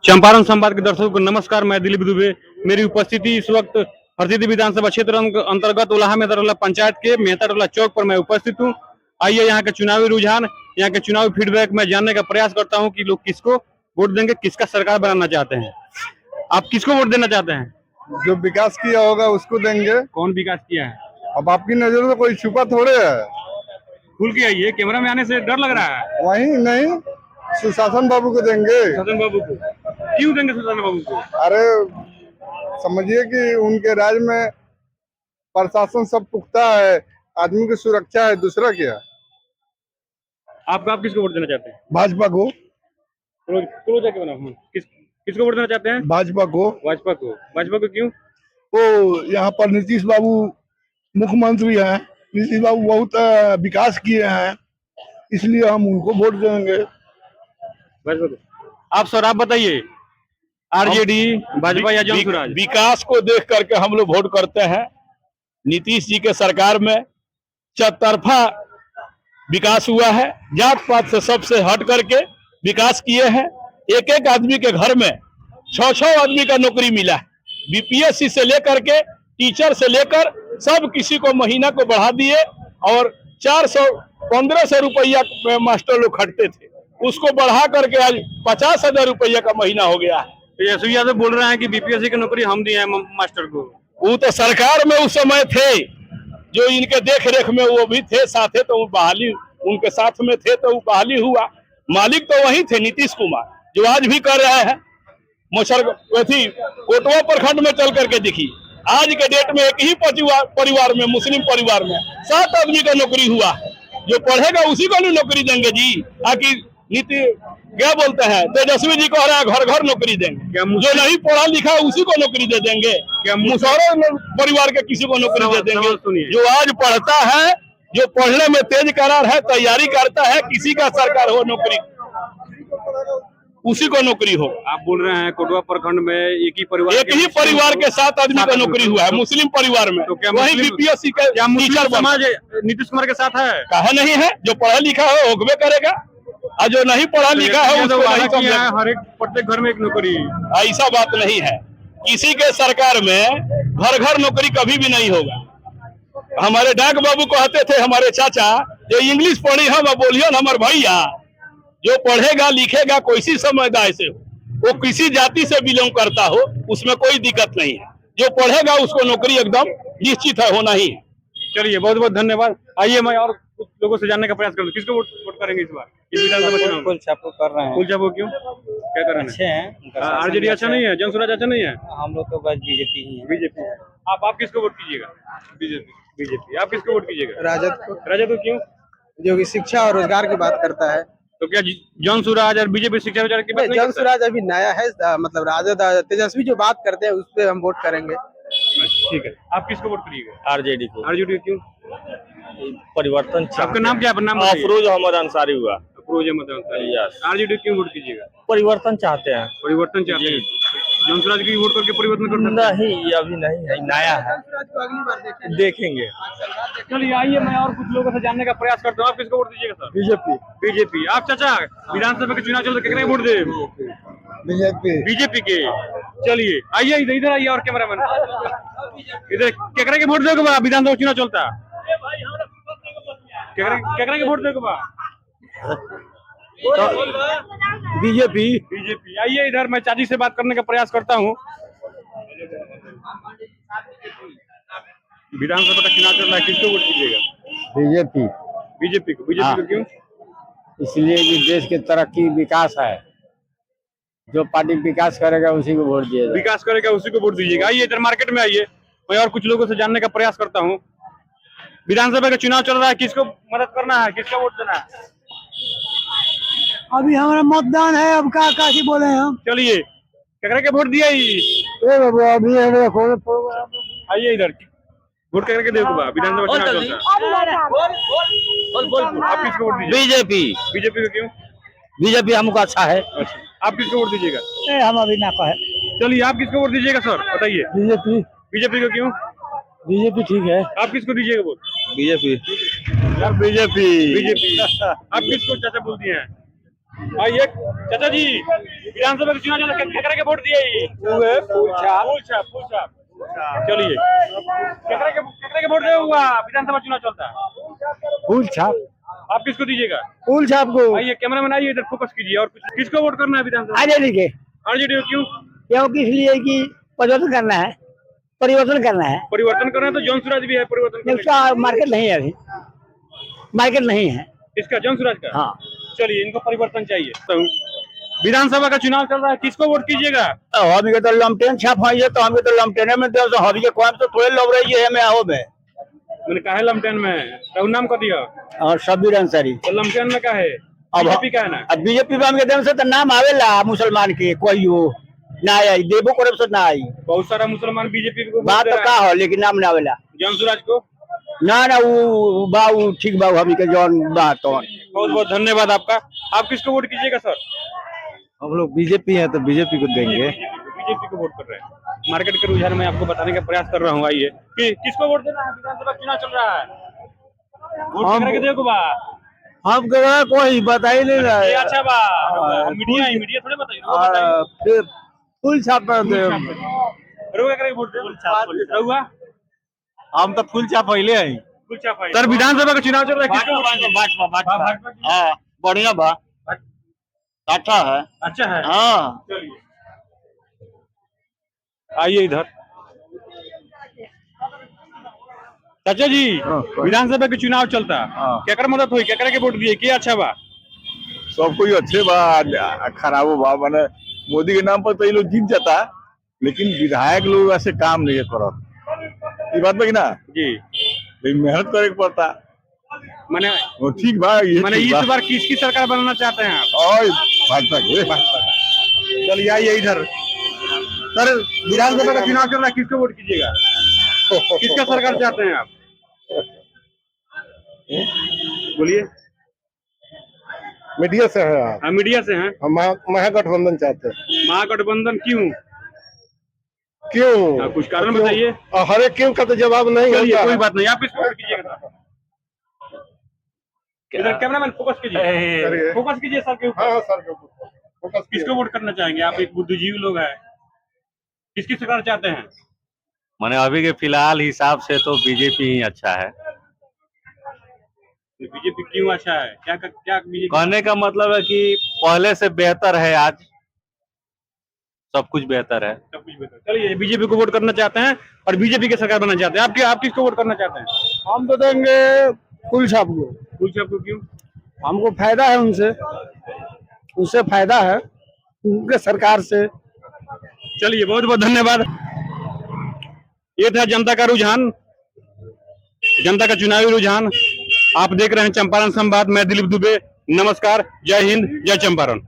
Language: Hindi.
चंपारण संवाद के दर्शकों को नमस्कार। मैं दिलीप दुबे। मेरी उपस्थिति इस वक्त हरसिद्धि विधानसभा क्षेत्र अंतर्गत उलाहा में दरअला पंचायत के मेहतारोला चौक पर मैं उपस्थित हूं। आइए यहाँ के चुनावी रुझान, यहाँ के चुनावी फीडबैक मैं जानने का प्रयास करता हूं कि लोग किसको वोट देंगे, किसका सरकार बनाना चाहते हैं। आप किसको वोट देना चाहते हैं? जो विकास किया होगा उसको देंगे। कौन विकास किया है? अब आपकी नजर में कोई छुपा थोड़े है। खुल के आइए, कैमरा में आने से डर लग रहा है। वही नहीं, सुशासन बाबू को देंगे। सुशासन बाबू को क्यों देंगे? सुशासन बाबू को अरे समझिए कि उनके राज में प्रशासन सब पुख्ता है, आदमी की सुरक्षा है, दूसरा क्या। आप किसको वोट देना चाहते हैं? भाजपा को। किसको वोट देना चाहते हैं? भाजपा को। भाजपा को। भाजपा को क्यों? वो यहाँ पर नीतीश बाबू मुख्यमंत्री हैं, नीतीश बाबू बहुत विकास किए हैं, इसलिए हम उनको वोट देंगे। भाजपा को। आप सर, आप बताइए, आरजेडी, भाजपा या जनसुराज? विकास को देख करके हम लोग वोट करते हैं। नीतीश जी के सरकार में चौतरफा विकास हुआ है, जात पात से सबसे हट करके विकास किए हैं। एक एक आदमी के घर में 6-6 आदमी का नौकरी मिला है। बीपीएससी से लेकर के टीचर से लेकर सब किसी को महीना को बढ़ा दिए, और 400-1500 रुपया में मास्टर लोग खटते थे, उसको बढ़ा करके आज 50,000 रुपया का महीना हो गया है। यशवी यादव बोल रहे हैं कि बीपीएससी की नौकरी हम दिए हैं मास्टर को। वो तो सरकार में उस समय थे, जो इनके देख रेख में वो भी थे, साथे तो बहाली उनके साथ में थे, तो वो बहाली हुआ। मालिक तो वही थे नीतीश कुमार, जो आज भी कर रहे हैं। कोटवा प्रखंड में चल करके देखिए, आज के डेट में एक ही परिवार में, मुस्लिम परिवार में 7 आदमी का नौकरी हुआ। जो पढ़ेगा उसी को नहीं नौकरी देंगे जी। आखिर नीति क्या बोलते हैं, तेजस्वी जी कह रहा है घर घर नौकरी देंगे। जो नहीं पढ़ा लिखा उसी को नौकरी दे देंगे। क्या मुसहरा परिवार के किसी को नौकरी दे देंगे? जो आज पढ़ता है, जो पढ़ने में तेज करार है, तैयारी करता है, किसी का सरकार हो नौकरी, उसी को नौकरी हो। आप बोल रहे हैं कोटवा प्रखंड में एक ही परिवार के 7 आदमी का नौकरी हुआ है, मुस्लिम परिवार में। तो क्या वही बीपीएससी का टीचर समाज नीतीश कुमार के साथ है? कहा नहीं है। जो पढ़ा लिखा है होगबे करेगा, और जो नहीं पढ़ा लिखा है उसको नहीं। हर एक प्रत्येक घर में एक नौकरी। ऐसा बात नहीं है। किसी के सरकार में घर घर नौकरी कभी भी नहीं होगा। हमारे डाक बाबू कहते थे, हमारे चाचा, जो इंग्लिश पढ़ी हम बोलियो हमारे भैया, जो पढ़ेगा लिखेगा किसी समुदाय से हो, वो किसी जाति से बिलोंग करता हो, उसमें कोई दिक्कत नहीं है। जो पढ़ेगा उसको नौकरी एकदम निश्चित है, होना ही है। चलिए, बहुत बहुत धन्यवाद। आइए मैं और कुछ लोगों से जानने का प्रयास करूँ, किसको वोट करेंगे इस बार? विधानसभा चुनाव कुल छापो कर रहे हैं। कुल छापो क्यों? क्या कर रहे हैं? अच्छे हैं। आरजेडी अच्छा नहीं है? जनसुराज अच्छा नहीं है? हम लोग तो बस बीजेपी ही है। बीजेपी। आप किसको वोट कीजिएगा? बीजेपी। आप किसको वोट कीजिएगा? राजद को। राजद को क्यों? जो कि शिक्षा और रोजगार की बात करता है। तो क्या जनसुराज और बीजेपी शिक्षा रोजगार की बात नहीं करता? जनसुराज अभी नया है, मतलब राजद तेजस्वी जो बात करते हैं उस पर हम वोट करेंगे। ठीक है। आप किसको वोट करिएगा? आरजेडी को। आरजेडी क्यों? परिवर्तन। आपका नाम क्या है? नाम अफरोज अहमद अंसारी हुआ। अफरोज अहमद अंसारी। यस। आरजेडी क्यों वोट कीजिएगा? परिवर्तन चाहते हैं। परिवर्तन चाहते हैं। जनसुराज की वोट करके परिवर्तन कर सकते हैं? नहीं, अभी नहीं है, नया है, देखेंगे। चलिए, आइए मैं और कुछ लोगों से जानने का प्रयास करता हूँ। आप किसको वोट दीजिएगा सर? बीजेपी। बीजेपी। आप चाचा, विधानसभा के चुनाव चल रहे, किसको वोट दे? बीजेपी के। चलिए आइए, इधर आइए, और कैमरामैन इधर। केकरा के वोट दोगे बा? विधानसभा चुनाव चलता, केकरा के वोट दोगे बा? बीजेपी। बीजेपी। आइए इधर, मैं चाची से बात करने का प्रयास करता हूँ। विधानसभा का चुनाव चल रहा है, किसको वोट कीजिएगा? बीजेपी। बीजेपी को। बीजेपी को क्यों? इसलिए कि देश के तरक्की विकास है, जो पार्टी विकास करेगा उसी को वोट दिएगा। विकास करेगा उसी को वोट दीजिएगा। आइए इधर मार्केट में आइए, मैं और कुछ लोगों से जानने का प्रयास करता हूँ। विधानसभा का चुनाव चल रहा है, किसको मदद करना है, किसका वोट देना है? अभी हमारा मतदान है, अब काशी बोले हम। चलिए, केकरा के वोट दिया? अभी आइए इधर, वोट केकरा के देगा? विधानसभा चुनाव चल रहा है। आप किसको वोट दीजिएगा? बीजेपी। बीजेपी को क्यों? बीजेपी हमको अच्छा है। अच्छा, आप किसको वोट दीजिएगा? हम अभी ना कहे। चलिए, आप किसको वोट दीजिएगा सर, बताइए? बीजेपी। बीजेपी को क्यों? बीजेपी ठीक है। आप किसको दीजिएगा वोट? बीजेपी। बीजेपी। आप किसको चाचा बोल दिए हैं? आइए चाचा जी, विधानसभा के चुनाव केकरा के वोट दिए? फूल छाप। चलिए, केकरा के वोट दे हुआ? विधानसभा चुनाव चलता है, फूल छाप। आप किसको दीजिएगा? फूल छाप को। आइए कैमरा मैन, आइए इधर फोकस कीजिए। और किसको वोट करना है विधानसभा? आरजेडी के। आरजेडी क्यों? क्योंकि इसलिए कि परिवर्तन करना है। परिवर्तन करना है तो जौन सुराज भी है परिवर्तन करने उसका मार्केट नहीं है अभी, मार्केट नहीं है इसका, जौन सुराज का। हाँ। चलिए, इनको परिवर्तन चाहिए। तो विधानसभा का चुनाव चल रहा है, किसको वोट कीजिएगा? हॉबी के तो लमटेन छाप है, तो हमें तो लमटेने में दे, हॉबी के कौन तो थोड़े लग रही है मैं आओ में। मैंने कहा है लमटेन में, तो नाम का दिया और शब्बीर अंसारी। तो लमटेन में का है? अब बीजेपी का है ना? अब बीजेपी के देन से तो नाम आवेला मुसलमान के, कोई हो ना आई, देवो करे से ना आई। बहुत सारा मुसलमान बीजेपी को बात तो का हो, लेकिन नाम ना आवेला। जौन सुराज को ना वो बाऊ ठीक बाऊ हमी के जौन बात। बहुत बहुत धन्यवाद आपका। आप किसको वोट कीजिएगा सर? हम लोग बीजेपी है तो बीजेपी को देंगे। बीजेपी को वोट कर रहे हैं। मार्केट के रुझान में आपको बताने का प्रयास कर रहा हूँ। आइए कि किसको वोट देना है? विधानसभा चुनाव चल रहा है, वोट करके देखो बा। हम कोई बता ही नहीं रहा ये अच्छा बा, मीडिया थोड़े बताइए। फूल छाप रोगा करके वोट दे। रहुआ हम तो फूल छाप पहले आई। सर, विधानसभा का चुनाव चल रहा है, भाजपा। हाँ, बढ़िया बा, अच्छा है। अच्छा है। हाँ, चलिए आइए इधर। चाचा जी, विधानसभा के चुनाव चलता, केकर मदद हुई, केकरा के वोट दिए, क्या अच्छा बा? सब कोई अच्छे बा, खराबो बा। माने मोदी के नाम पर तो ये लोग जीत जाता, लेकिन विधायक लोग ऐसे काम नहीं करत। ये बात बा ना जी, मेहनत करे पड़ता। मैंने वो ठीक बा, ये मैंने इस बार किसकी सरकार बनाना चाहते हैं आप? और भाजपा के। चलिए आइए इधर। सर, विधानसभा का चुनाव चल रहा है, किसको वोट कीजिएगा? किसका सरकार चाहते हैं आप? बोलिए। मीडिया से है आप? हाँ, मीडिया से हैं। हम महागठबंधन चाहते हैं। महागठबंधन क्यों? क्यों? कुछ कारण बताइए। हर एक क्यों का तो जवाब नहीं चलिए, होता कोई है। बात नहीं। आप किसको वोट कीजिएगा? इधर कैमरामैन फोकस कीजिए, फोकस कीजिए सर के ऊपर। हाँ सर, फोकस किसको वोट करना चाहेंगे आप? एक बुद्धिजीवी लोग हैं, किसकी सरकार चाहते हैं? माने अभी के फिलहाल हिसाब से तो बीजेपी ही अच्छा है। बीजेपी क्यों अच्छा है? क्या बीजेपी? कहने का मतलब है कि पहले से बेहतर है, आज सब कुछ बेहतर है। सब कुछ बेहतर। चलिए, बीजेपी को वोट करना चाहते हैं और बीजेपी की सरकार बनना चाहते हैं। आप किसको वोट करना चाहते हैं? हम तो देंगे फूल छाप को। कुछ आपको क्यों? हमको फायदा है उनसे, उससे फायदा है उनके सरकार से। चलिए, बहुत बहुत धन्यवाद। ये था जनता का रुझान, जनता का चुनावी रुझान। आप देख रहे हैं चंपारण संवाद। मैं दिलीप दुबे, नमस्कार, जय हिंद, जय चंपारण।